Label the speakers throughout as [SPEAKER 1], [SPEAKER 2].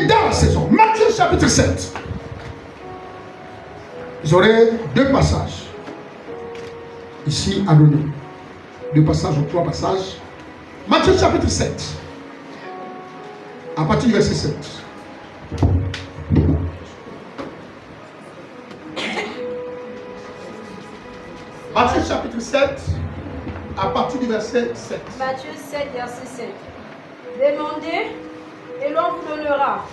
[SPEAKER 1] est dans la saison. Matthieu chapitre 7. J'aurai 2 passages ici à donner. 2 passages ou 3 passages. Matthieu chapitre 7. À partir du verset 7. Matthieu chapitre 7, à partir du verset 7.
[SPEAKER 2] Matthieu 7, verset 7. Demandez et l'on vous donnera.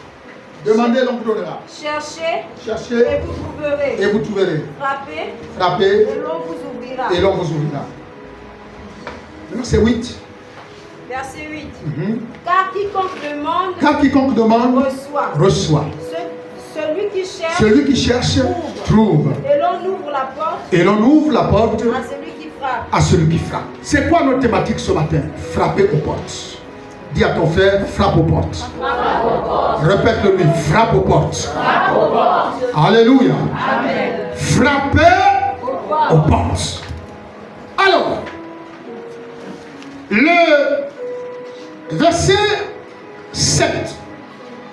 [SPEAKER 1] Demandez et l'on vous donnera.
[SPEAKER 2] Cherchez,
[SPEAKER 1] Cherchez
[SPEAKER 2] et vous trouverez.
[SPEAKER 1] et vous trouverez.
[SPEAKER 2] Frappez,
[SPEAKER 1] Frappez
[SPEAKER 2] et l'on vous ouvrira.
[SPEAKER 1] et l'on vous ouvrira. Maintenant c'est 8.
[SPEAKER 2] Verset 8. Car
[SPEAKER 1] Car quiconque demande reçoit.
[SPEAKER 2] Celui qui cherche,
[SPEAKER 1] Celui qui cherche trouve.
[SPEAKER 2] Et l'on ouvre la porte.
[SPEAKER 1] Et l'on ouvre la porte
[SPEAKER 2] À celui qui frappe.
[SPEAKER 1] à celui qui frappe. C'est quoi notre thématique ce matin? Frapper aux portes. Dis à ton frère, frappe aux portes. Répète-le-lui, frappe aux portes. Alléluia.
[SPEAKER 2] Amen.
[SPEAKER 1] Frapper aux portes. Alors, le verset 7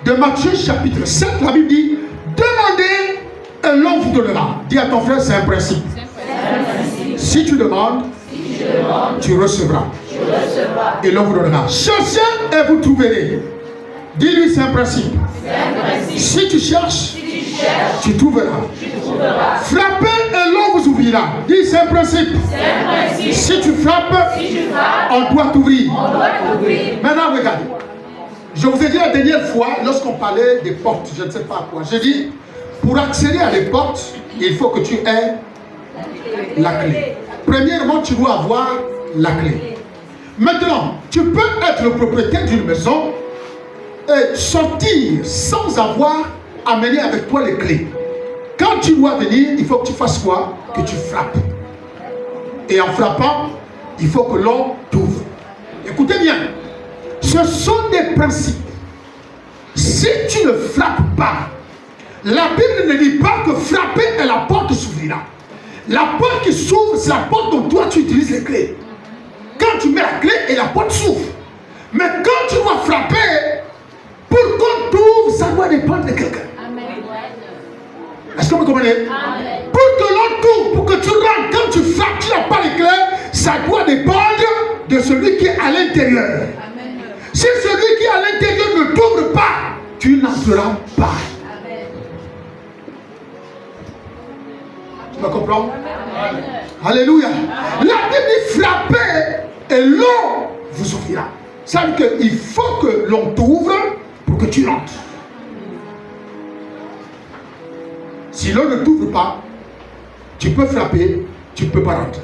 [SPEAKER 1] de Matthieu chapitre 7, la Bible dit, demandez et l'on vous donnera. Dis à ton frère, c'est un principe. Si tu demandes, tu recevras. Et l'on vous donnera. Cherchez et vous trouverez. Dis-lui, c'est un principe. Si tu cherches, tu trouveras. Frappez et l'on vous ouvrira. Dis, c'est un principe. Si tu frappes, on doit t'ouvrir. Maintenant, regardez. Je vous ai dit la dernière fois, lorsqu'on parlait des portes, je ne sais pas quoi, j'ai dit, pour accéder à des portes, il faut que tu aies la clé. Premièrement, tu dois avoir la clé. Maintenant, tu peux être le propriétaire d'une maison et sortir sans avoir amené avec toi les clés. Quand tu dois venir, il faut que tu fasses quoi? Que tu frappes. Et en frappant, il faut que l'on t'ouvre. Écoutez bien, ce sont des principes. Si tu ne frappes pas, la Bible ne dit pas que frapper et la porte s'ouvrira. La porte qui s'ouvre, c'est la porte dont toi tu utilises les clés. Quand tu mets la clé et la porte s'ouvre. Mais quand tu dois frapper, pour qu'on t'ouvre, ça doit dépendre de quelqu'un. Est-ce que vous comprenez? Amen. Pour que l'on t'ouvre, pour que tu rentres, quand tu frappes, tu n'as pas les clés, ça doit dépendre de celui qui est à l'intérieur. Si celui qui est à l'intérieur ne t'ouvre pas, tu n'entreras pas. Amen. Tu me comprends? Amen. Alléluia. Amen. La Bible dit frapper et l'on vous ouvrira. Ça veut dire qu'il faut que l'on t'ouvre pour que tu rentres. Si l'on ne t'ouvre pas, tu peux frapper, tu ne peux pas rentrer.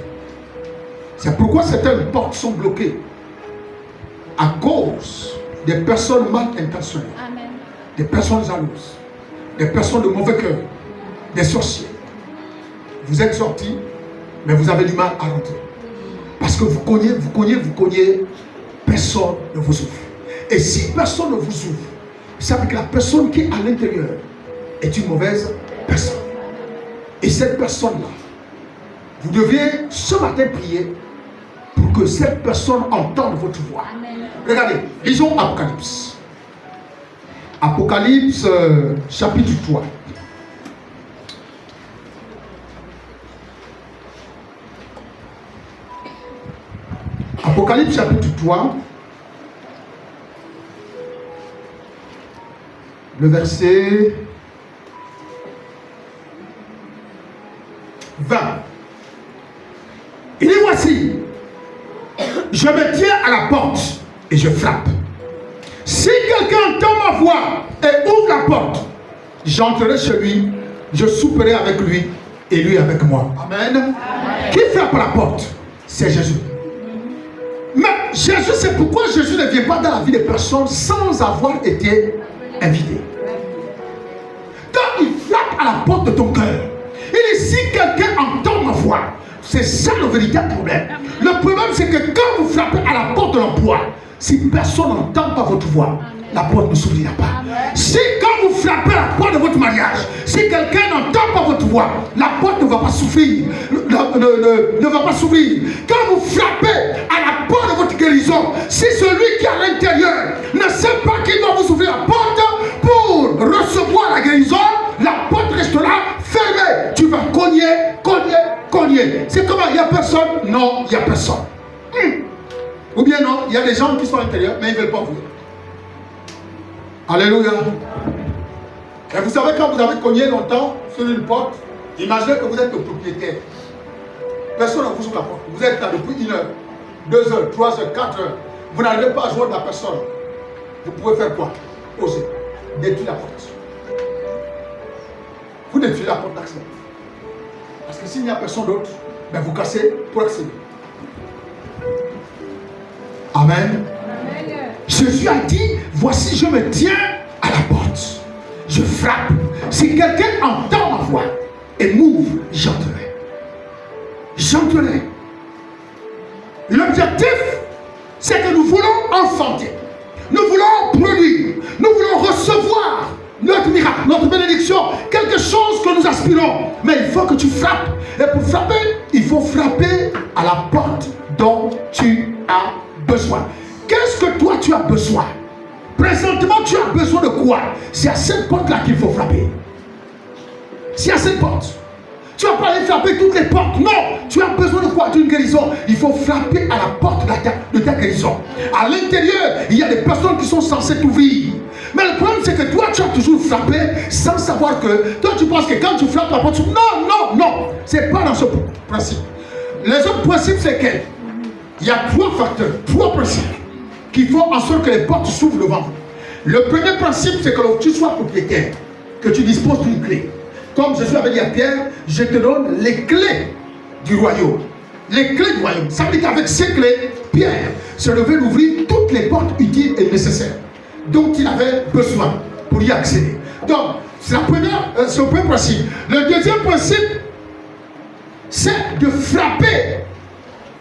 [SPEAKER 1] C'est pourquoi certaines portes sont bloquées. À cause des personnes mal intentionnées, Amen. Des personnes jalouses, des personnes de mauvais cœur, des sorciers. Vous êtes sortis, mais vous avez du mal à rentrer. Parce que vous cognez, personne ne vous ouvre. Et si personne ne vous ouvre, vous savez que la personne qui est à l'intérieur est une mauvaise personne. Et cette personne-là, vous devez ce matin prier pour que cette personne entende votre voix. Amen. Regardez, lisons Apocalypse. Apocalypse chapitre 3. Apocalypse chapitre 3. Le verset 20. Il dit voici, je me tiens à la porte et je frappe. Si quelqu'un entend ma voix et ouvre la porte, j'entrerai chez lui, je souperai avec lui et lui avec moi. Amen. Amen. Qui frappe à la porte? C'est Jésus. Mais Jésus, c'est pourquoi Jésus ne vient pas dans la vie des personnes sans avoir été invité. Donc il frappe à la porte de ton cœur. Il dit, si quelqu'un entend ma voix, c'est ça le véritable problème. Le problème, c'est que quand vous frappez à la porte de l'emploi, si personne n'entend pas votre voix, la porte ne s'ouvrira pas. Si quand vous frappez à la porte de votre mariage, si quelqu'un n'entend pas votre voix, la porte ne va pas s'ouvrir. Ne va pas s'ouvrir. Quand vous frappez à la porte de votre guérison, si celui qui est à l'intérieur ne sait pas qu'il doit vous ouvrir la porte pour c'est comment? Il n'y a personne? Non, il n'y a personne. Ou bien non, il y a des gens qui sont à l'intérieur, mais ils ne veulent pas ouvrir. Alléluia. Et vous savez, quand vous avez cogné longtemps sur une porte, imaginez que vous êtes le propriétaire. Personne ne vous ouvre la porte. Vous êtes là depuis 1 heure, 2 heures, 3 heures, 4 heures. Vous n'arrivez pas à joindre la personne. Vous pouvez faire quoi? Oser. Détruire la porte. Vous détruisez la porte d'accès. Parce que s'il n'y a personne d'autre, ben vous cassez pour accéder. Amen. Amen. Jésus a dit, voici je me tiens à la porte. Je frappe. Si quelqu'un entend ma voix et m'ouvre, j'entrerai. J'entrerai. L'objectif, c'est que nous voulons enfanter. Nous voulons produire. Nous voulons recevoir notre miracle, notre bénédiction, quelque chose que nous aspirons. Mais il faut que tu frappes. Et pour frapper, il faut frapper à la porte dont tu as besoin. Qu'est-ce que toi tu as besoin? Présentement, tu as besoin de quoi? C'est à cette porte-là qu'il faut frapper. C'est à cette porte. Tu vas pas aller frapper toutes les portes. Non, tu as besoin de quoi? D'une guérison. Il faut frapper à la porte de ta guérison. À l'intérieur, il y a des personnes qui sont censées t'ouvrir. Mais le problème, c'est que toi, tu as toujours frappé sans savoir que... Toi, tu penses que quand tu frappes la porte... Non. C'est pas dans ce principe. Les autres principes, c'est qu'il y a 3 facteurs, 3 principes qui font en sorte que les portes s'ouvrent devant vous. Le premier principe, c'est que tu sois propriétaire, que tu disposes d'une clé. Comme Jésus avait dit à Pierre, je te donne les clés du royaume. Les clés du royaume. Ça veut dire qu'avec ces clés, Pierre se devait d'ouvrir toutes les portes utiles et nécessaires dont il avait besoin pour y accéder. Donc, c'est le premier principe. Le deuxième principe, c'est de frapper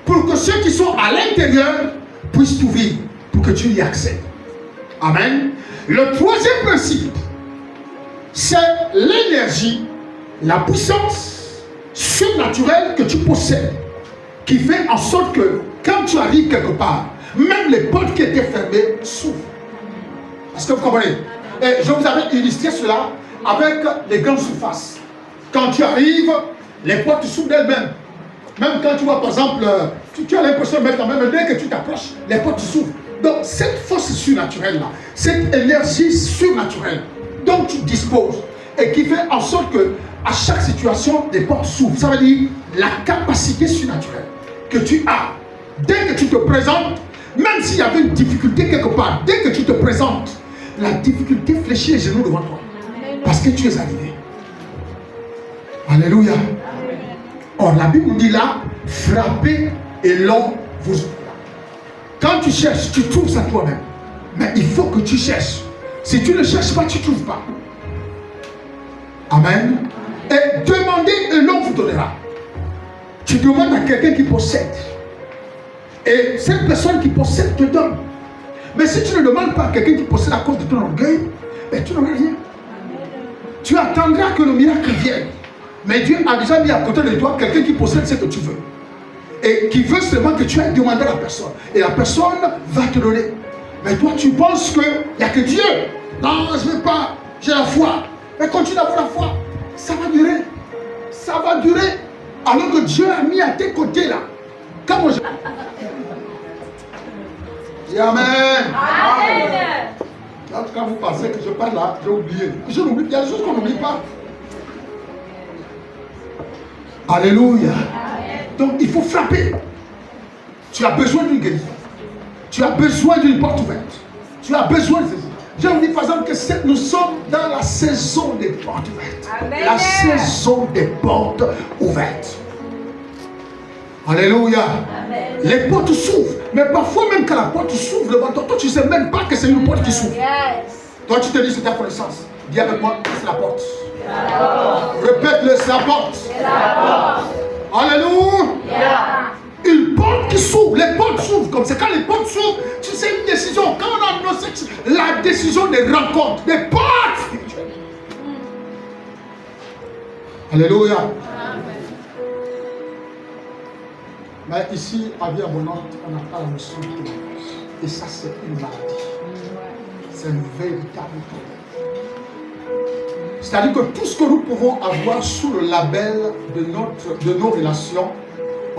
[SPEAKER 1] pour que ceux qui sont à l'intérieur puissent t'ouvrir pour que tu y accèdes. Amen. Le troisième principe, c'est l'énergie, la puissance surnaturelle que tu possèdes, qui fait en sorte que quand tu arrives quelque part, même les portes qui étaient fermées s'ouvrent. Est-ce que vous comprenez? Et je vous avais illustré cela avec les grandes surfaces. Quand tu arrives, les portes s'ouvrent d'elles-mêmes. Même quand tu vois, par exemple, tu as l'impression de mettre la main, mais dès que tu t'approches, les portes s'ouvrent. Donc, cette force surnaturelle-là, cette énergie surnaturelle dont tu disposes et qui fait en sorte que à chaque situation, des portes s'ouvrent. Ça veut dire la capacité surnaturelle que tu as. Dès que tu te présentes, même s'il y avait une difficulté quelque part, dès que tu te présentes, la difficulté fléchit les genoux devant toi. Parce que tu es arrivé. Alléluia. Or, la Bible nous dit là, frappez et l'on vous ouvrira. Quand tu cherches, tu trouves ça toi-même. Mais il faut que tu cherches. Si tu ne cherches pas, tu ne trouves pas. Amen. Et demandez et l'on vous donnera. Tu demandes à quelqu'un qui possède. Et cette personne qui possède te donne. Mais si tu ne demandes pas à quelqu'un qui possède à cause de ton orgueil, ben tu n'auras rien. Tu attendras que le miracle vienne. Mais Dieu a déjà mis à côté de toi quelqu'un qui possède ce que tu veux. Et qui veut seulement que tu ailles demander à la personne. Et la personne va te donner. Mais toi, tu penses qu'il n'y a que Dieu. Non, je ne veux pas. J'ai la foi. Mais continue d'avoir la foi. Ça va durer. Ça va durer. Alors que Dieu a mis à tes côtés là. Comment je... Dis Amen. Amen. Quand vous pensez que je parle là, j'ai oublié. Je n'oublie. Il y a des choses qu'on n'oublie pas. Alléluia. Donc il faut frapper. Tu as besoin d'une guérison. Tu as besoin d'une porte ouverte. Tu as besoin de ceci. Je vous dis par exemple que nous sommes dans la saison des portes ouvertes. Amen. La saison des portes ouvertes. Alléluia. Amen. Les portes s'ouvrent. Mais parfois même quand la porte s'ouvre devant toi, toi tu ne sais même pas que c'est une porte qui s'ouvre. Yes. Toi tu te dis c'est ta connaissance. Dis avec moi, c'est la porte. Répète-le, c'est la porte. C'est la porte. Alléluia. Yeah. Une porte qui s'ouvre, les portes s'ouvrent comme ça. Quand les portes s'ouvrent, tu sais une décision. Quand on a la décision des rencontres, des portes spirituelles. Alléluia. Amen. Mais ici, à vie abondante, on n'a pas la notion de témoignage. Et ça, c'est une maladie. C'est un véritable problème. C'est-à-dire que tout ce que nous pouvons avoir sous le label de nos relations,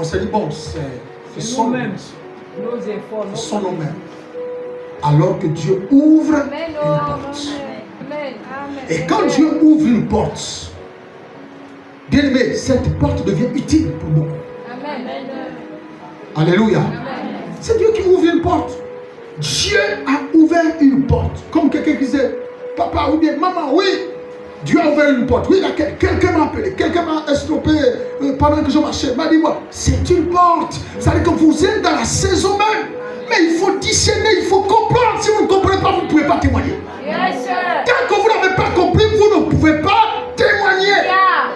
[SPEAKER 1] On s'est dit, bon, ce sont
[SPEAKER 3] nous-mêmes, nos efforts,
[SPEAKER 1] ce sont nous-mêmes. Alors que Dieu ouvre
[SPEAKER 2] Amen.
[SPEAKER 1] une
[SPEAKER 2] Oh,
[SPEAKER 1] porte.
[SPEAKER 2] Amen.
[SPEAKER 1] Et quand Dieu ouvre une porte, bien aimé, cette porte devient utile pour beaucoup.
[SPEAKER 2] Amen.
[SPEAKER 1] Alléluia.
[SPEAKER 2] Amen.
[SPEAKER 1] C'est Dieu qui ouvre une porte. Dieu a ouvert une porte. Comme quelqu'un qui disait, papa ou bien maman, oui, Dieu a ouvert une porte. Oui, quelqu'un m'a appelé, quelqu'un m'a estompé pendant que je marchais. M'a dit, moi, c'est une porte. Ça veut dire que vous êtes dans la saison même. Mais il faut discerner, il faut comprendre. Si vous ne comprenez pas, vous ne pouvez pas témoigner.
[SPEAKER 2] Yes, sir.
[SPEAKER 1] Tant que vous n'avez pas compris, vous ne pouvez pas témoigner.
[SPEAKER 2] Yeah.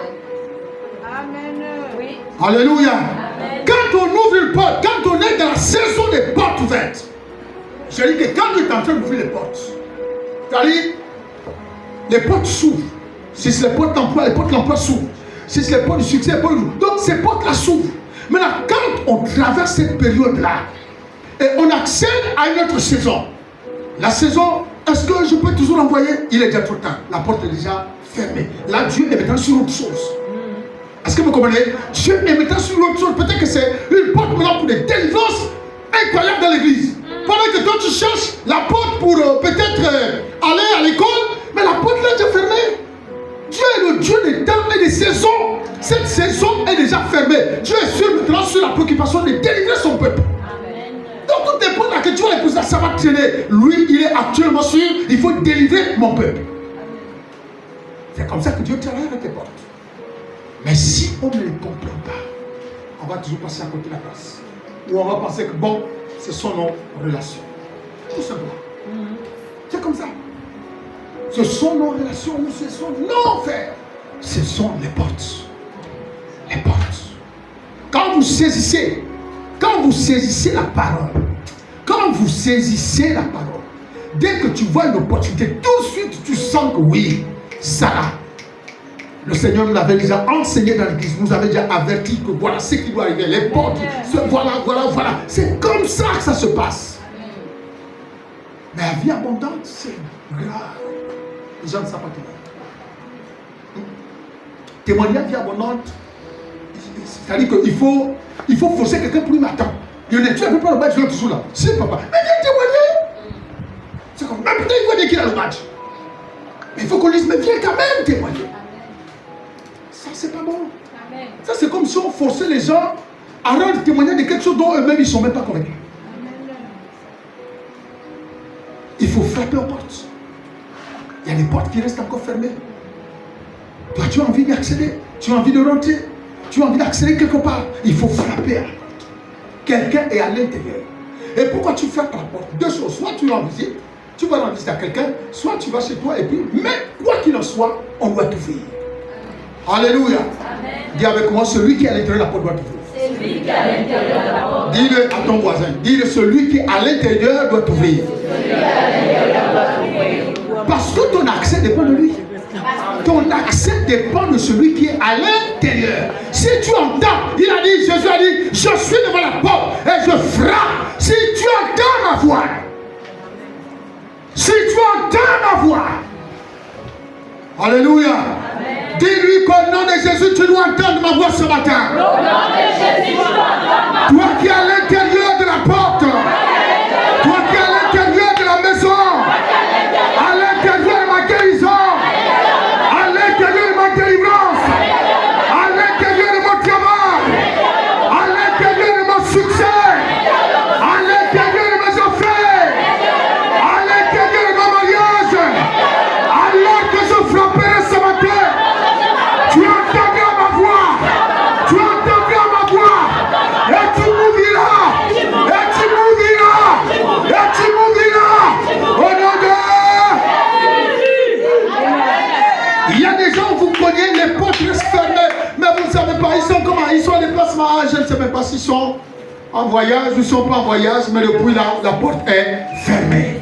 [SPEAKER 2] Amen. Oui.
[SPEAKER 1] Alléluia.
[SPEAKER 2] Amen.
[SPEAKER 1] Quand on ouvre une porte, quand on est dans la saison des portes ouvertes, je dis que quand Dieu est en train d'ouvrir les portes, c'est-à-dire, les portes s'ouvrent. Si c'est les portes d'emploi, les portes de l'emploi s'ouvrent. Si c'est les portes du succès, les portes du... Donc ces portes-là s'ouvrent. Maintenant, quand on traverse cette période-là, et on accède à une autre saison, la saison, est-ce que je peux toujours envoyer? Il est déjà trop tard. La porte est déjà fermée. Là, Dieu est maintenant sur autre chose. Est-ce que vous comprenez? Dieu est maintenant sur autre chose. Peut-être que c'est une porte maintenant pour des délivrances incroyables dans l'église. Pendant que toi tu cherches la porte pour peut-être aller à l'école, mais la porte là est déjà fermée. Dieu est le Dieu des temps et des saisons. Cette saison est déjà fermée. Dieu est sûr maintenant sur la préoccupation de délivrer son peuple. Donc tout dépend là que Dieu va épouser, ça va traîner. Lui, il est actuellement sûr, il faut délivrer mon peuple. C'est comme ça que Dieu travaille avec les portes. Mais si on ne les comprend pas, on va toujours passer à côté de la place. Ou on va penser que bon, ce sont nos relations. Tout simplement. C'est comme ça. Ce sont nos relations ou ce sont nos frères. Ce sont les portes. Les portes. Quand vous saisissez la parole, dès que tu vois une opportunité, tout de suite tu sens que oui, ça là. Le Seigneur nous l'avait déjà enseigné dans l'église, nous avait déjà averti que voilà ce qui doit arriver, les portes, voilà. C'est comme ça que ça se passe. Mais la vie abondante, c'est grave. Les gens ne savent pas témoigner. Témoigner la vie abondante, c'est-à-dire qu'il faut forcer quelqu'un pour lui m'attendre. Il dit, tu n'as pas le badge, je suis toujours là. Si, papa, mais viens témoigner. C'est comme, mais peut-être il va dire qu'il a le badge. Mais il faut qu'on lui dise, mais viens quand même témoigner. Ça, c'est pas bon.
[SPEAKER 2] Amen.
[SPEAKER 1] Ça, c'est comme si on forçait les gens à rendre témoignage de quelque chose dont eux-mêmes ils ne sont même pas convaincus. Il faut frapper aux portes. Il y a des portes qui restent encore fermées. Toi, tu as envie d'y accéder. Tu as envie de rentrer. Tu as envie d'accéder quelque part. Il faut frapper à la porte. Quelqu'un est à l'intérieur. Et pourquoi tu frappes à la porte? Deux choses. Soit tu rends visite, tu vas rendre visite à quelqu'un, soit tu vas chez toi et puis, mais quoi qu'il en soit, on doit t'ouvrir. Alléluia.
[SPEAKER 2] Amen.
[SPEAKER 1] Dis avec moi, celui qui est à l'intérieur de la porte doit t'ouvrir.
[SPEAKER 2] Celui qui est à l'intérieur de la porte.
[SPEAKER 1] Dis-le à ton voisin. Dis-le, celui qui est à l'intérieur doit t'ouvrir. Parce que ton accès dépend de lui. Ton accès dépend de celui qui est à l'intérieur. Si tu entends, Jésus a dit, je suis devant la porte et je frappe. Si tu entends ma voix, alléluia. Dis-lui qu'au nom de Jésus, tu dois entendre ma voix ce matin.
[SPEAKER 2] Au nom de Jésus, tu dois entendre ma voix.
[SPEAKER 1] Toi qui es à l'intérieur de la porte, toi qui es à l'intérieur de la maison, à l'intérieur de ma guérison, à l'intérieur de ma délivrance, à l'intérieur de mon travail, à l'intérieur de mon succès, à l'intérieur de mes affaires, à l'intérieur de mon mariage, alors que je frapperai ce matin, tu entendras ma voix, et tu m'ouvriras, au nom de... Il y a des gens, vous connaissez, les portes restent fermées, mais vous ne savez pas, ils sont comment? Ils sont en déplacement, je ne sais même pas s'ils sont en voyage ou ils ne sont pas en voyage, mais depuis là, la porte est fermée.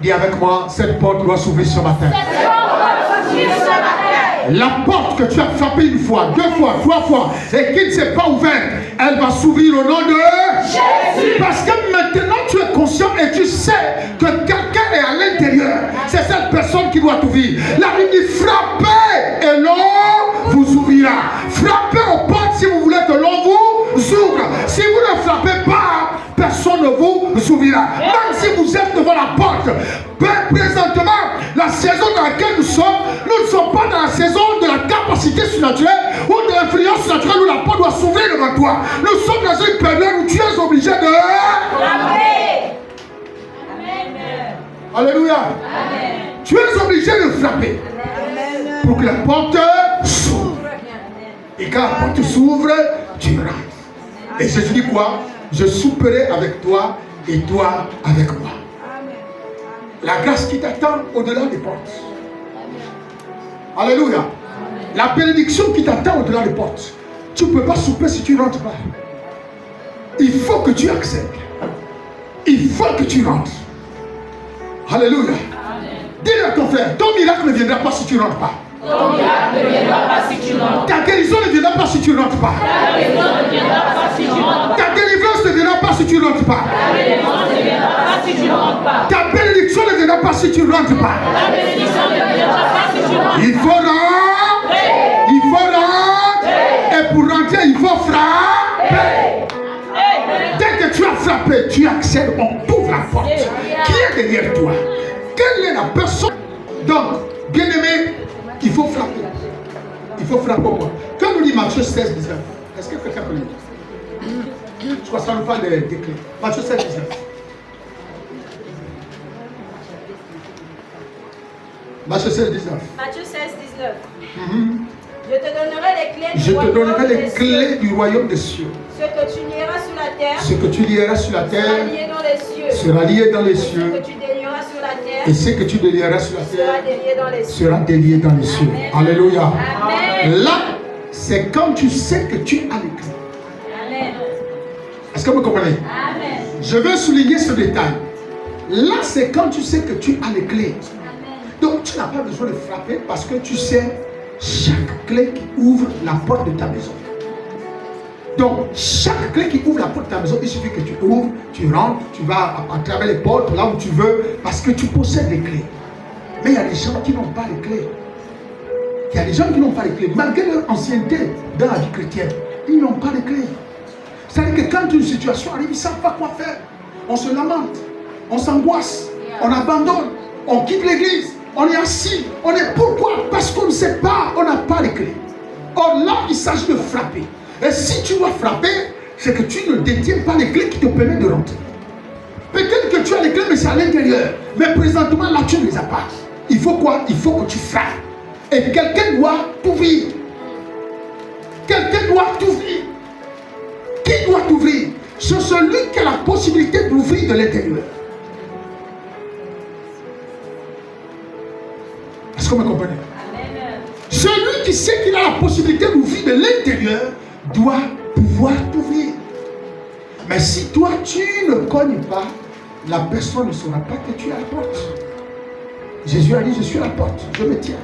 [SPEAKER 1] Dis avec moi, cette porte doit s'ouvrir ce matin. La porte que tu as frappée une fois, deux fois, trois fois, et qui ne s'est pas ouverte, elle va s'ouvrir au nom de Jésus. Parce que maintenant tu es conscient et tu sais que quelqu'un est à l'intérieur. C'est cette personne qui doit t'ouvrir. La Bible dit frappez et l'on vous ouvrira. Frappez aux portes si vous voulez que l'on vous ouvre. ouvrira. Même si vous êtes devant la porte, présentement, la saison dans laquelle nous ne sommes pas dans la saison de la capacité surnaturelle ou de l'influence surnaturelle où la porte doit s'ouvrir devant toi. Nous sommes dans une période où tu es obligé de...
[SPEAKER 2] Amen.
[SPEAKER 1] Alléluia.
[SPEAKER 2] Amen.
[SPEAKER 1] Tu es obligé de frapper pour que la porte s'ouvre. Et quand la porte s'ouvre, tu rentres. Et Jésus dit quoi? Je souperai avec toi et toi avec moi. La grâce qui t'attend au-delà des portes. Alléluia. La bénédiction qui t'attend au-delà des portes. Tu ne peux pas souper si tu ne rentres pas. Il faut que tu accèdes. Il faut que tu rentres. Alléluia. Dis-le à ton frère, ton miracle ne viendra pas si tu ne rentres pas.
[SPEAKER 3] Ton miracle ne viendra pas si tu rentres.
[SPEAKER 1] Ta guérison ne viendra pas si tu ne rentres pas.
[SPEAKER 3] Ta guérison ne viendra pas si tu rentres pas.
[SPEAKER 1] Ta délivrance ne viendra pas si tu ne rentres pas.
[SPEAKER 3] Ta délivrance ne viendra pas si tu rentres pas.
[SPEAKER 1] Ta bénédiction ne viendra pas si tu ne rentres pas.
[SPEAKER 3] Ta bénédiction ne viendra pas si tu rentres.
[SPEAKER 1] Il faut rentrer. Il faut rentrer. Et pour rentrer, il faut frapper. Dès que tu as frappé, tu accèdes, on t'ouvre la porte. Qui est derrière toi? Quelle est la personne? Donc, bien-aimé, il faut frapper. Il faut frapper au quoi? Quand nous dit Matthieu 16, 19, est-ce que quelqu'un peut lire? Je crois que ça nous parle des clés. Matthieu 16, 19. Matthieu 16, 19.
[SPEAKER 2] Matthieu 16, 19. Je te donnerai les clés du
[SPEAKER 1] Je te
[SPEAKER 2] royaume
[SPEAKER 1] donnerai les
[SPEAKER 2] des
[SPEAKER 1] clés
[SPEAKER 2] cieux.
[SPEAKER 1] du royaume des cieux.
[SPEAKER 2] Ce que tu lieras sur la terre
[SPEAKER 1] Ce que tu lieras sur la
[SPEAKER 2] sera
[SPEAKER 1] terre
[SPEAKER 2] lié dans les cieux.
[SPEAKER 1] sera lié dans les
[SPEAKER 2] Ce
[SPEAKER 1] cieux.
[SPEAKER 2] que tu délieras sur la terre
[SPEAKER 1] Et ce que tu délieras sur la
[SPEAKER 2] sera
[SPEAKER 1] terre
[SPEAKER 2] délié dans les cieux.
[SPEAKER 1] sera délié dans les cieux.
[SPEAKER 2] Amen.
[SPEAKER 1] Alléluia.
[SPEAKER 2] Amen.
[SPEAKER 1] Là, c'est quand tu sais que tu as les clés.
[SPEAKER 2] Amen.
[SPEAKER 1] Est-ce que vous comprenez?
[SPEAKER 2] Amen.
[SPEAKER 1] Je veux souligner ce détail. Là, c'est quand tu sais que tu as les clés. Donc, tu n'as pas besoin de frapper parce que tu sais chaque clé qui ouvre la porte de ta maison. Donc, chaque clé qui ouvre la porte de ta maison, il suffit que tu ouvres, tu rentres, tu vas à travers les portes, là où tu veux, parce que tu possèdes les clés. Mais il y a des gens qui n'ont pas les clés. Il y a des gens qui n'ont pas les clés, malgré leur ancienneté dans la vie chrétienne. Ils n'ont pas les clés. C'est-à-dire que quand une situation arrive, ils ne savent pas quoi faire. On se lamente, on s'angoisse, on abandonne, on quitte l'église, on est assis. On est pourquoi? Parce qu'on ne sait pas, on n'a pas les clés. Or là, il s'agit de frapper. Et si tu dois frapper, c'est que tu ne détiens pas les clés qui te permettent de rentrer. Peut-être que tu as les clés, mais c'est à l'intérieur. Mais présentement, là, tu ne les as pas. Il faut quoi? Il faut que tu frappes. Et quelqu'un doit t'ouvrir. Quelqu'un doit t'ouvrir. Qui doit t'ouvrir? C'est celui qui a la possibilité d'ouvrir de l'intérieur. Est-ce que vous me comprenez? Celui qui sait qu'il a la possibilité d'ouvrir de l'intérieur doit pouvoir t'ouvrir. Mais si toi tu ne cognes pas, la personne ne saura pas que tu es à la porte. Jésus a dit, je suis à la porte, je me tiens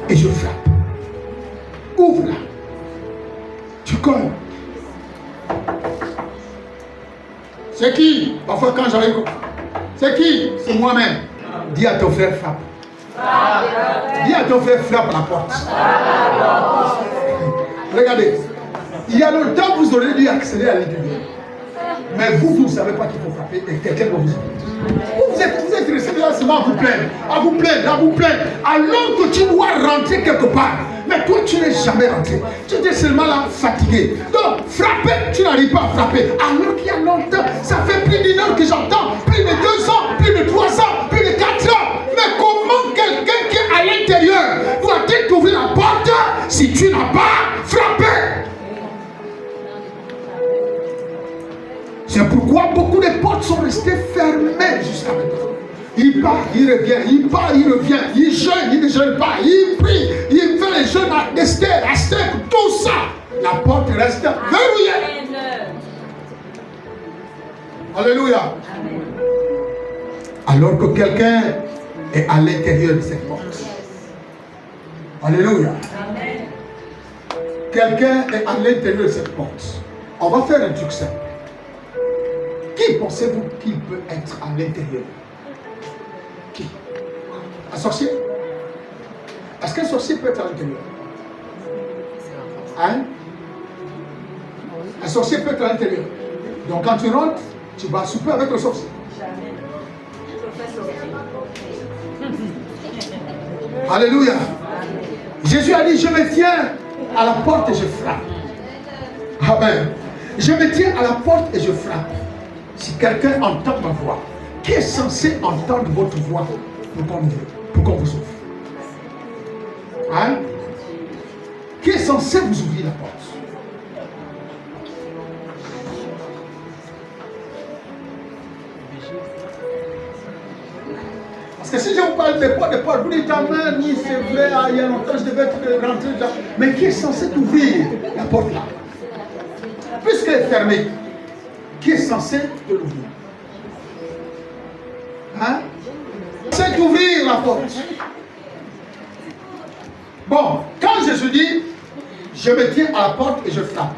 [SPEAKER 1] et je frappe. Ouvre-la. Tu cognes. C'est qui? Parfois quand j'arrive, c'est qui? C'est moi-même. Dis à ton frère, frappe. Dis à ton frère, frappe à la porte. Regardez, il y a longtemps vous aurez dû accéder à l'intérieur. Mais vous ne savez pas qu'il faut frapper et quelqu'un doit vous aider. Vous êtes resté là seulement à vous plaindre, à vous plaindre, à vous plaindre, alors que tu dois rentrer quelque part. Mais toi, tu n'es jamais rentré. Tu étais seulement là fatigué. Donc, frapper, tu n'arrives pas à frapper. Alors qu'il y a longtemps, ça fait plus d'une heure que j'entends, plus de 2 ans, plus de 3 ans, plus de 4 ans. Mais comment quelqu'un qui est à l'intérieur doit-il t'ouvrir la porte si tu n'as pas frappé? C'est pourquoi beaucoup de portes sont restées fermées jusqu'à maintenant. Il part, il revient, il part, il revient, il jeûne, il ne jeûne pas, il prie, il fait les jeûnes d'Esther, tout ça. La porte reste verrouillée. Alléluia. Alors que quelqu'un est à l'intérieur de cette porte. Alléluia. Quelqu'un est à l'intérieur de cette porte. On va faire un truc simple. Qui pensez-vous qu'il peut être à l'intérieur? Qui? Un sorcier? Est-ce qu'un sorcier peut être à l'intérieur? Hein? Un sorcier peut être à l'intérieur. Donc quand tu rentres, Tu vas souper avec le sorcier. Alléluia. Jésus a dit, je me tiens à la porte et je frappe. Amen. Je me tiens à la porte et je frappe. Si quelqu'un entend ma voix, qui est censé entendre votre voix pour qu'on vous ouvre? Hein? Qui est censé vous ouvrir la porte? Parce que si je vous parle de porte, vous dites amen, oui c'est vrai, il y a longtemps je devais rentrer là. Mais qui est censé ouvrir la porte là? Puisqu'elle est fermée, qui est censé te l'ouvrir? Hein? C'est d'ouvrir la porte. Bon, quand Jésus dit, je me tiens à la porte et je frappe.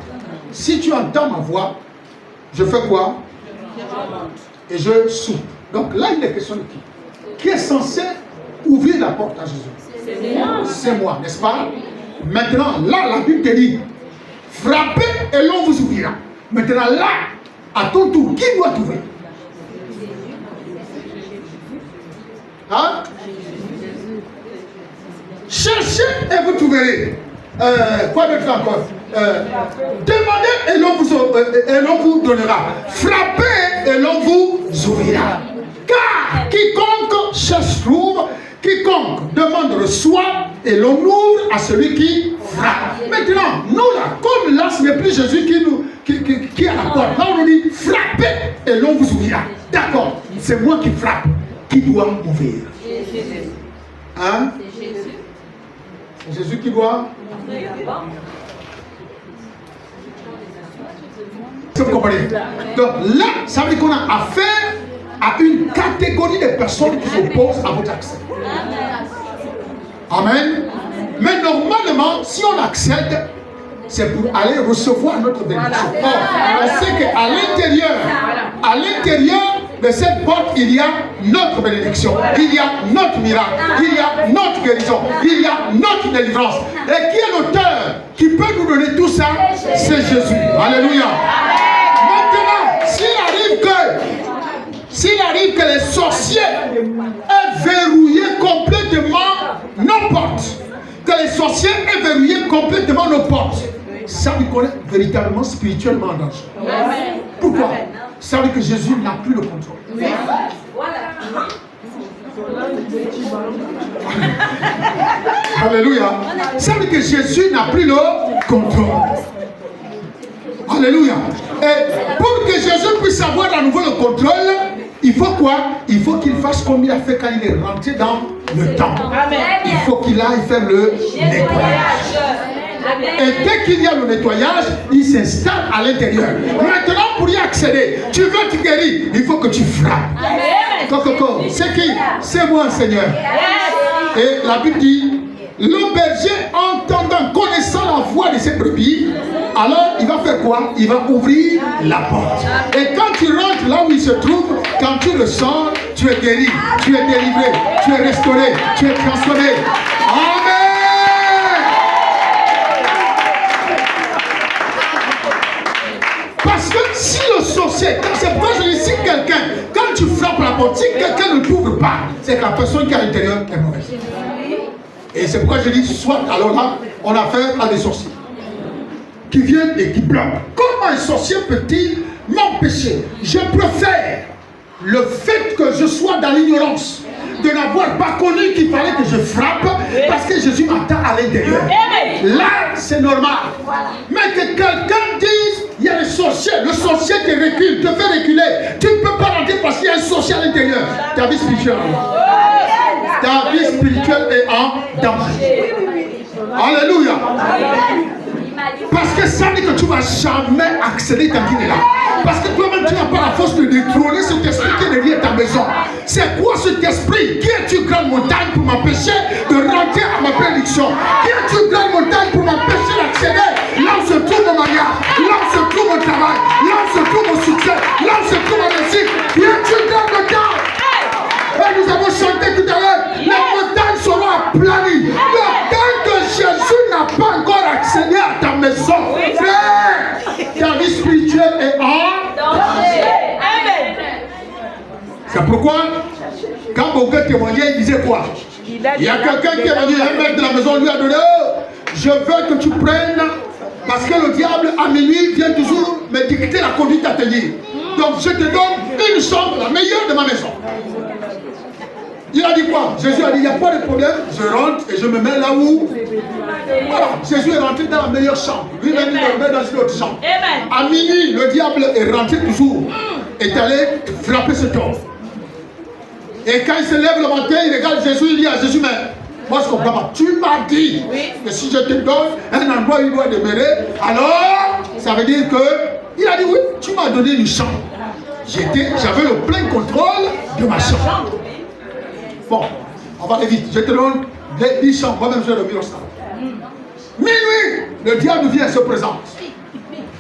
[SPEAKER 1] Si tu entends ma voix, je fais quoi? Et je soupe. Donc là, il est question de qui? Qui est censé ouvrir la porte à Jésus? C'est moi, n'est-ce pas? Maintenant, là, la Bible te dit, frappez et l'on vous ouvrira. Maintenant, là, à ton tour, qui doit t'ouvrir? Hein? Cherchez et vous trouverez. Quoi d'autre encore? Demandez et l'on vous donnera. Frappez et l'on vous ouvrira. Car quiconque cherche trouve, quiconque demande reçoit, et l'on ouvre à celui qui frappe. Maintenant, nous là, comme là ce n'est plus Jésus qui est à la porte, là on nous dit frappez et l'on vous ouvrira. D'accord, c'est moi qui frappe. Qui doit ouvrir? Hein? C'est Jésus qui doit. Vous comprenez? Donc là, ça veut dire qu'on a affaire à une catégorie de personnes qui s'opposent à votre accès. Amen. Mais normalement, si on accède, c'est pour aller recevoir notre bénédiction. Or, on sait qu'à l'intérieur de cette porte, il y a notre bénédiction, il y a notre miracle, il y a notre guérison, il y a notre délivrance. Et qui est l'auteur qui peut nous donner tout ça? C'est Jésus. Alléluia. Maintenant, s'il arrive que les sorciers aient verrouillé complètement nos portes, que les sorciers aient verrouillé complètement nos portes, ça veut dire qu'on est véritablement spirituellement en danger. Pourquoi? Ça veut dire que Jésus n'a plus le contrôle. Oui. Alléluia. Ça veut dire que Jésus n'a plus le contrôle. Alléluia. Et pour que Jésus puisse avoir à nouveau le contrôle, il faut quoi? Il faut qu'il fasse comme il a fait quand il est rentré dans le temple. Il faut qu'il aille faire le nettoyage. Et dès qu'il y a le nettoyage, il s'installe à l'intérieur. Maintenant, pour y accéder, tu veux te guérir, il faut que tu frappes. Coco, c'est qui? C'est moi, Seigneur. Et la Bible dit, le berger entendant, connaissant la voix de ses brebis, alors il va faire quoi? Il va ouvrir la porte. Et quand tu rentres là où il se trouve, quand tu le sors, tu es guéri, tu es délivré, tu es restauré, tu es transformé. Amen. Parce que si le sorcier, c'est pas je dis si quelqu'un, quand tu frappes la porte, si quelqu'un ne t'ouvre pas, c'est que la personne qui est à l'intérieur est mauvaise. Et c'est pourquoi je dis, soit alors là, on a affaire à des sorciers qui viennent et qui bloquent. Comment un sorcier peut-il m'empêcher? Je préfère le fait que je sois dans l'ignorance, de n'avoir pas connu qu'il fallait que je frappe, parce que Jésus m'attend à l'intérieur. Là, c'est normal. Mais que quelqu'un dise, il y a le sorcier te recule, te fait reculer. Tu ne peux pas rentrer parce qu'il y a un sorcier à l'intérieur. Ta vie spirituelle. Ta vie spirituelle est en danger. Alléluia. Parce que ça dit que tu ne vas jamais accéder tant qu'il est là. Parce que toi-même, tu n'as pas la force de détrôner cet esprit qui est derrière ta maison. C'est quoi cet esprit? Qui es-tu, grande montagne, pour m'empêcher de rentrer à ma bénédiction? Qui es-tu, grande montagne, pour m'empêcher d'accéder là où se trouve mon mariage, là où se trouve mon travail, là où se trouve mon succès, là où se trouve ma réussite? Qui es-tu, grande montagne? Et nous avons chanté tout à l'heure, les montagnes seront aplanies. Donc, tant que Jésus n'a pas encore accédé à ta maison, frère, ta vie spirituelle est en danger. pourquoi, quand mon gars témoignait, il disait quoi? Il y a quelqu'un qui est venu, un maître de la maison lui a donné, oh, je veux que tu prennes, parce que le diable à minuit vient toujours me dicter la conduite à tenir. Donc je te donne une chambre, la meilleure de ma maison. Il a dit quoi? Jésus a dit, il n'y a pas de problème, je rentre et je me mets là où. Voilà, Jésus est rentré dans la meilleure chambre. Lui-même, il me met dans une autre chambre. À minuit, le diable est rentré toujours, est allé frapper cet homme. Et quand il se lève le matin, il regarde Jésus, il dit à Jésus, mais moi je ne comprends pas. Tu m'as dit que si je te donne un endroit où il doit demeurer, alors ça veut dire que, il a dit oui, tu m'as donné une chambre. J'avais le plein contrôle de ma chambre. Bon, on va aller vite. Je te donne 10 chambres, moi-même je le mets au stade. Minuit, le diable vient se présente.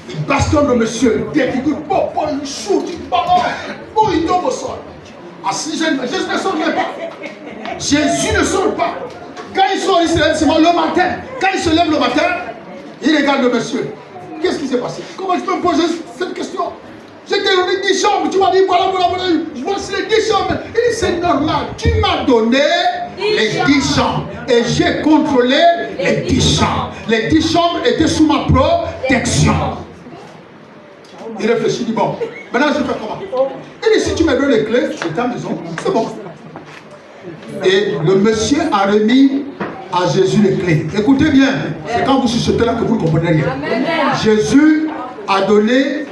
[SPEAKER 1] Il bastonne le monsieur, il défigure, il shoot, il tombe au sol. Assis, Jésus ne sort pas. Jésus ne sort pas. Quand il sort, il se lève seulement le matin. Quand il se lève le matin, il regarde le monsieur. Qu'est-ce qui s'est passé? Comment tu peux me poser cette question? Je t'ai donné 10 chambres, tu m'as dit voilà. Voici les 10 chambres. Il dit c'est normal, tu m'as donné les 10 chambres. Et j'ai contrôlé les 10 chambres. Les 10 chambres étaient sous ma protection. Il réfléchit, il dit bon, maintenant je fais comment? Il dit si tu me donnes les clés de ta maison, c'est bon. Et le monsieur a remis à Jésus les clés. Écoutez bien, c'est quand vous chuchotez là que vous ne comprenez rien. Jésus a donné,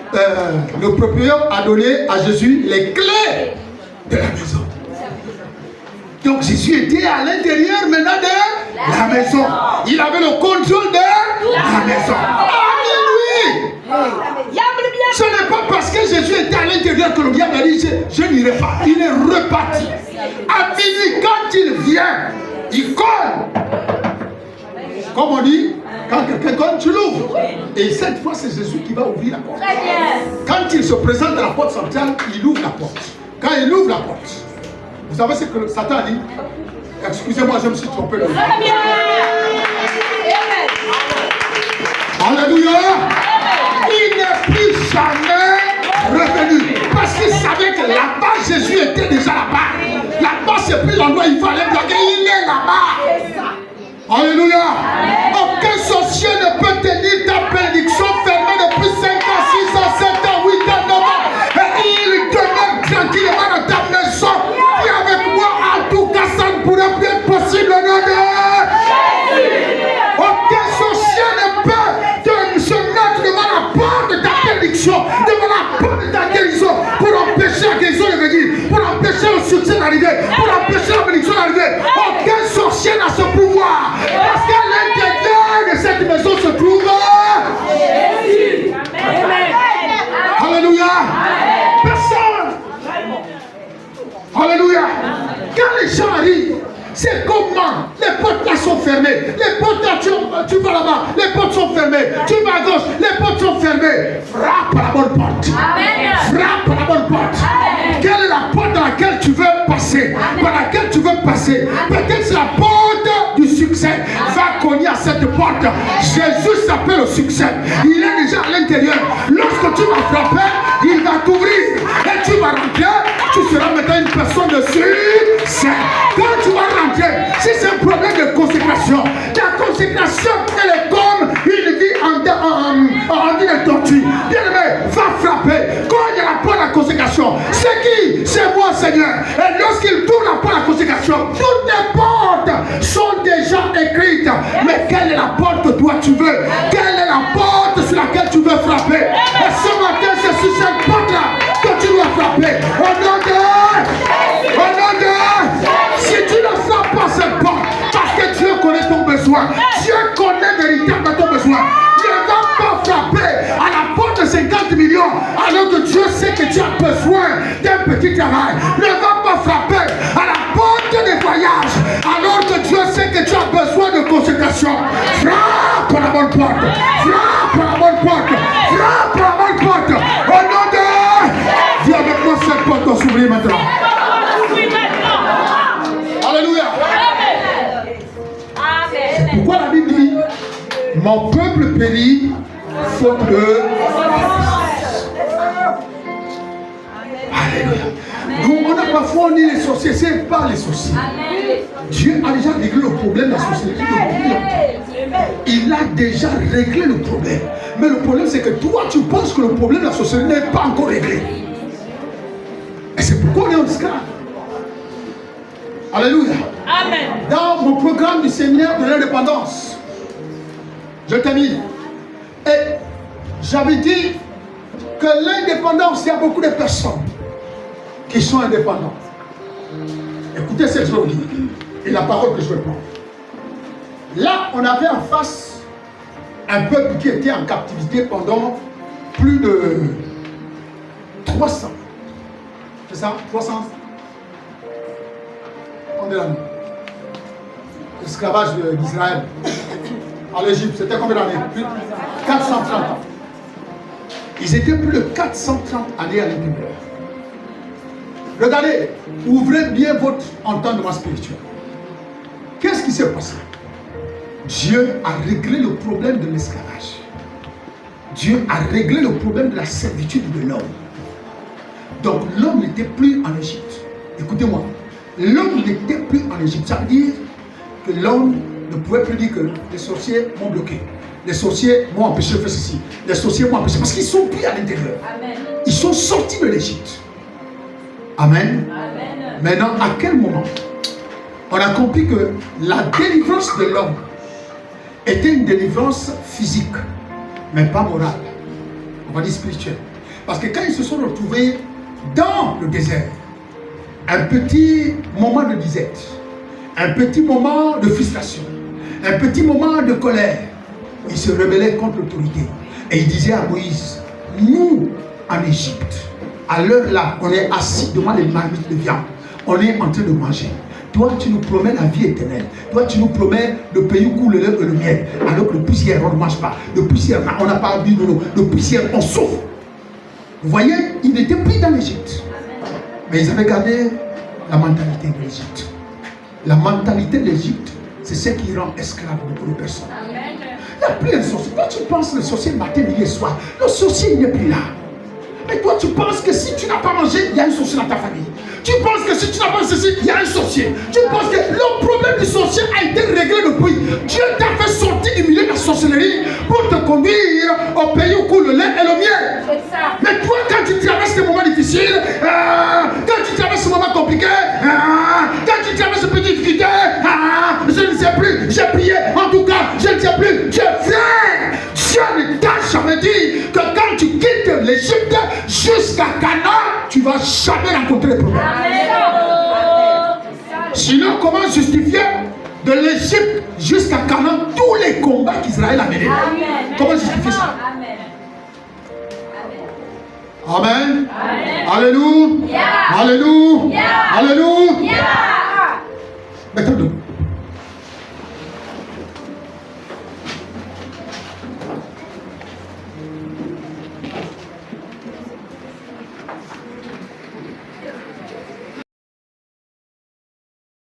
[SPEAKER 1] le propriétaire a donné à Jésus les clés de la maison. Donc Jésus était à l'intérieur maintenant de la maison. Il avait le contrôle de la maison. Ce n'est pas parce que Jésus était à l'intérieur que le diable a dit je n'irai pas. Il est reparti. À minuit, quand il vient, il colle. Comme on dit, quand quelqu'un colle, tu l'ouvres. Et cette fois, c'est Jésus qui va ouvrir la porte. Quand il se présente à la porte centrale, il ouvre la porte. Quand il ouvre la porte, vous savez ce que Satan a dit? Excusez-moi, je me suis trompé. Alléluia. Il n'est plus jamais revenu. Parce qu'il savait que là-bas, Jésus était déjà là-bas. Là-bas, c'est plus l'endroit où il fallait bloquer. Il est là-bas. Alléluia. Aucun sorcier ne peut tenir ta bénédiction fermée depuis 5 ans, 6 ans, 7 ans, 8 ans, 9 ans. Et il demeure tranquillement dans ta maison. Viens avec moi. En tout cas, ça ne pourrait plus être possible. Aucun sorcier ne peut se mettre devant la porte de ta bénédiction, devant la porte de ta guérison, pour empêcher la guérison de venir, pour empêcher le succès d'arriver, pour empêcher la bénédiction d'arriver. Aucun sorcier n'a ce pouvoir. Parce qu'à l'intérieur de cette maison se trouve Jésus. Alléluia. Personne. Alléluia. Quand les gens arrivent, c'est comment? Les portes là sont fermées. Les portes là, tu vas là-bas, les portes sont fermées. Tu vas à gauche, les portes sont fermées. Frappe à la bonne porte. Amen. Frappe à la bonne porte. Amen. Quelle est la porte dans laquelle tu veux passer? Amen. Par laquelle tu veux passer? Peut-être c'est la porte du succès. Amen. Va cogner à cette porte. Jésus s'appelle le succès. Il est déjà à l'intérieur. Lorsque tu vas frapper, il va t'ouvrir. Et tu vas rentrer. Tu seras maintenant une personne de succès. Quand tu vas rentrer, si c'est un problème de consécration, ta consécration, elle est comme une vie en vie de tortue. Bien aimé, va frapper. Quand il y a la porte de la consécration, c'est qui? C'est moi, Seigneur. Et lorsqu'il tourne la porte de la consécration, toutes les portes sont déjà écrites. Mais quelle est la porte que toi tu veux? Quelle est la porte sur laquelle tu veux frapper? Et ce matin, c'est sur cette porte-là que tu dois frapper. Au nom de... Si tu ne frappes pas cette porte, parce que Dieu connaît ton besoin, Dieu connaît véritablement ton besoin, ne va pas frapper à la porte de 50 millions, alors que Dieu sait que tu as besoin d'un petit travail. Ne va pas frapper à la porte des voyages, alors que Dieu sait que tu as besoin de consécration. Frappe à la bonne porte. Frappe à la bonne porte. Frappe à la bonne porte. Au nom de... Viens avec moi, cette porte doit s'ouvrir maintenant. Alléluia. C'est pourquoi la Bible dit mon peuple périt faute de... Alléluia. Nous On a parfois dit les sorciers, c'est pas les sorciers. Dieu a déjà réglé le problème de la sorcellerie. Il a déjà réglé le problème. Mais le problème, c'est que toi, tu penses que le problème de la sorcellerie n'est pas encore réglé. Et c'est pourquoi on est en esclave. Alléluia.
[SPEAKER 3] Amen.
[SPEAKER 1] Dans mon programme du séminaire de l'indépendance, je termine. Et j'avais dit que l'indépendance, il y a beaucoup de personnes qui sont indépendantes. Écoutez ce que je veux vous dire et la parole que je vais prendre. Là, on avait en face un peuple qui était en captivité pendant plus de 300. C'est ça? 300? On est là. L'esclavage d'Israël en Égypte, c'était combien d'années? 430 ans. Ils étaient plus de 430 années à l'intérieur. Regardez, ouvrez bien votre entendement spirituel. Qu'est-ce qui s'est passé? Dieu a réglé le problème de l'esclavage. Dieu a réglé le problème de la servitude de l'homme. Donc l'homme n'était plus en Égypte. Écoutez-moi. L'homme n'était plus en Égypte. Ça veut dire que l'homme ne pouvait plus dire que les sorciers m'ont bloqué. Les sorciers m'ont empêché de faire ceci. Les sorciers m'ont empêché. Parce qu'ils ne sont plus à l'intérieur. Ils sont sortis de l'Égypte. Amen. Amen. Maintenant, à quel moment on a compris que la délivrance de l'homme était une délivrance physique, mais pas morale. On va dire spirituelle. Parce que quand ils se sont retrouvés dans le désert, un petit moment de disette, un petit moment de frustration, un petit moment de colère, ils se rebellaient contre l'autorité. Et ils disaient à Moïse, nous, en Égypte, à l'heure là, on est assis devant les marmites de viande. On est en train de manger. Toi, tu nous promets la vie éternelle. Toi, tu nous promets le pays où coule le lait et le miel. Alors que le poussière, on ne mange pas. Le poussière, on n'a pas bu de l'eau. Le poussière, on souffre. Vous voyez, ils n'étaient plus dans l'Égypte. Mais ils avaient gardé la mentalité de l'Égypte. La mentalité de l'Égypte, c'est ce qui rend esclave beaucoup de personnes. Il n'y a plus un sorcier. Toi, tu penses que le sorcier matin, midi et soir. Le sorcier, il n'est plus là. Mais toi, tu penses que si tu n'as pas mangé, il y a un sorcier dans ta famille. Tu penses que si tu n'as pas ceci, il y a un sorcier. Tu penses que le problème du sorcier a été réglé depuis. Dieu t'a fait sortir du milieu de la sorcellerie pour te conduire au pays où coule le lait et le miel. C'est ça. Mais toi, quand tu traverses des moments difficiles, quand tu traverses des moments compliqués, quand tu traverses des petites difficultés, je ne sais plus, j'ai prié, en tout cas, je ne sais plus, je viens. Dieu ne t'a jamais dit que quand tu quittes l'Égypte jusqu'à Canaan, tu ne vas jamais rencontrer les problèmes. Sinon, comment justifier de l'Égypte jusqu'à Canaan tous les combats qu'Israël a menés? Comment justifier ça? Amen. Alléluia. Alléluia. Alléluia. Mettons debout.